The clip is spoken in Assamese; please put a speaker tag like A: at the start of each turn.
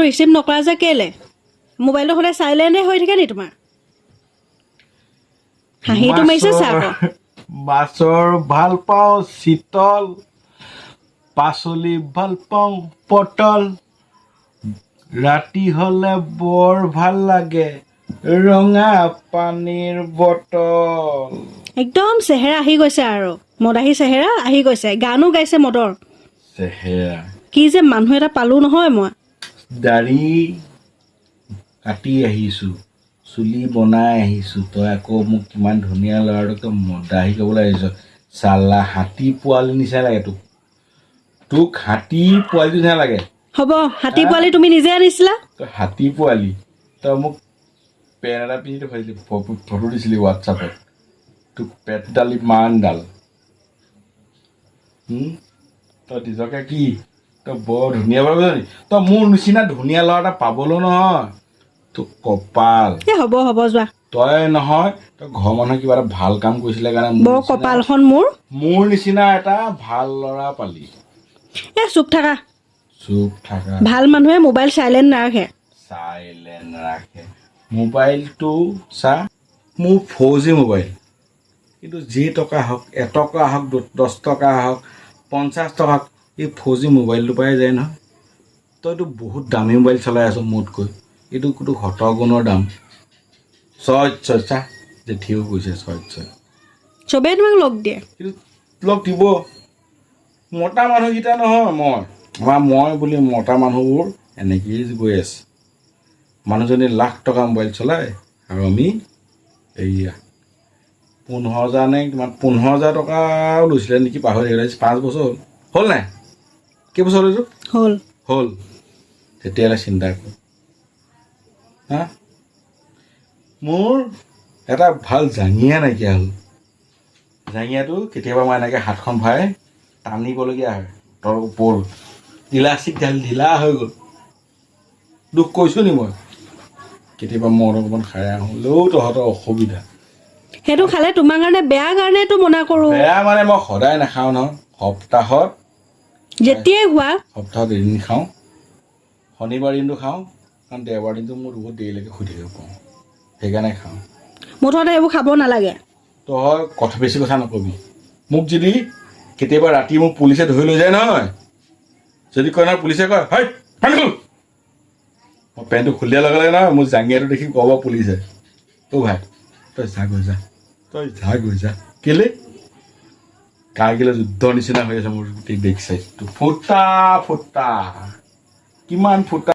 A: ৰিচিভ নকৰা যে কেলে মোবাইলটো সদায় চাইলেণ্টে হৈ থাকে নি তোমাৰ হাঁহিটো মাৰিছে চা আকৌ
B: মাছৰ ভাল পাওঁ চিতল পাচলি ভাল পাওঁ পটল ৰাতি হ'লে বৰ ভাল লাগে ৰঙা পানীৰ বটল
A: একদম চেহেৰা আহি গৈছে আৰু মদাহী চেহেৰা আহি গৈছে গানো গাইছে মদৰ
B: চেহেৰা
A: কি যে মানুহ এটা পালো নহয় মই
B: দাড়ি কাটি আহিছোঁ চুলি বনাই আহিছোঁ তই আকৌ মোক কিমান ধুনীয়া ল'ৰাটোক তই মদাহী ক'বলৈ আহিছ চালা হাতী পোৱালি নিচিনা লাগে তোক হাতী পোৱালি নিচিনা লাগে
A: হ'ব হাতী পোৱালি তুমি নিজে আনিছিলা
B: তই হাতী পোৱালি তই মোক পেন এটা পিন্ধি দেখুৱাইছিলি ফটো দিছিলি হোৱাটছআপত তোক পেটডাল ইমানডাল তই নিজকে কি তই বৰ ধুনীয়া বাৰু জানি তই মোৰ নিচিনা ধুনীয়া ল'ৰা এটা পাবলৈ নহয় তোক কপাল
A: এ হ'ব হ'ব যোৱা
B: তই নহয় তই ঘৰৰ মানুহে কিবা এটা ভাল কাম কৰিছিলে কাৰণে
A: বৰ কপালখন
B: মোৰ নিচিনা এটা ভাল ল'ৰা পালি
A: এ চুপ থাকা
B: থাকা
A: ভাল মানুহে মোবাইল চাইলেণ্ট নাৰাখে
B: চাইলেণ্ট ৰাখে মোবাইলটো চা মোৰ 4G মোবাইল কিন্তু যি টকা হওক এটকা হওক 10 টকা হওক 50 টকা এই 4G মোবাইলটো পাই যায় নহয় তইতো বহুত দামী মোবাইল চলাই আছ মোতকৈ এইটো কোনো শতগুণৰ দাম ছয় চা জেঠিও কৈছে ছয়
A: চবেই তোমাক লগ দিয়ে
B: কিন্তু লগ দিব মতা মানুহকেইটা নহয় মই বুলি মতা মানুহবোৰ এনেকেই গৈ আছে মানুহজনী লাখ টকা মোবাইল চলায় আৰু আমি এইয়া 15,000 নে কিমান 15,000 টকাও লৈছিলে নেকি পাহৰি থাকিলে 5 বছৰ হ'ল নাই কেইবছৰ হ'ল এইটো হ'ল তেতিয়াহ'লে চিন্তা কৰ হা মোৰ এটা ভাল জাঙিয়া নাইকিয়া হ'ল জাঙিয়াটো কেতিয়াবা মই এনেকৈ হাতখন ভৰাই টানিবলগীয়া হয় তাৰ ওপৰ ইলাষ্টিক ঢিলা হৈ গ'ল দুখ কৈছোঁ নি মই কেতিয়াবা মন অকণমান খাই হ'লেও তহঁতৰ অসুবিধা
A: সেইটো খালে তোমাৰ কাৰণে বেয়া কাৰণেতো মনা কৰোঁ
B: বেয়া মানে মই সদায় নাখাওঁ নহয় সপ্তাহত
A: যেতিয়াই হোৱা
B: সপ্তাহত এদিন খাওঁ শনিবাৰ দিনটো খাওঁ কাৰণ দেওবাৰ দিনটো মোৰ বহুত দেৰিলৈকে শুই থাকিব পাৰোঁ সেইকাৰণে খাওঁ
A: মুঠতে এইবোৰ খাব নালাগে
B: তই কথা বেছি কথা নকবি মোক যদি কেতিয়াবা ৰাতি মোক পুলিচে ধৰি লৈ যায় নহয় যদি কয় নহয় পুলিচে কয় হয় মই পেণ্টটো খুলি দিয়াৰ লগে লগে নহয় মোৰ জাঙিয়াটো দেখি ক'ব পুলিচে ভাই তই যা গৈ যা কেলে কাৰ্গিলৰ যুদ্ধৰ নিচিনা হৈ আছে মোৰ গোটেই বেক চাইডটো ফুটা কিমান ফুটা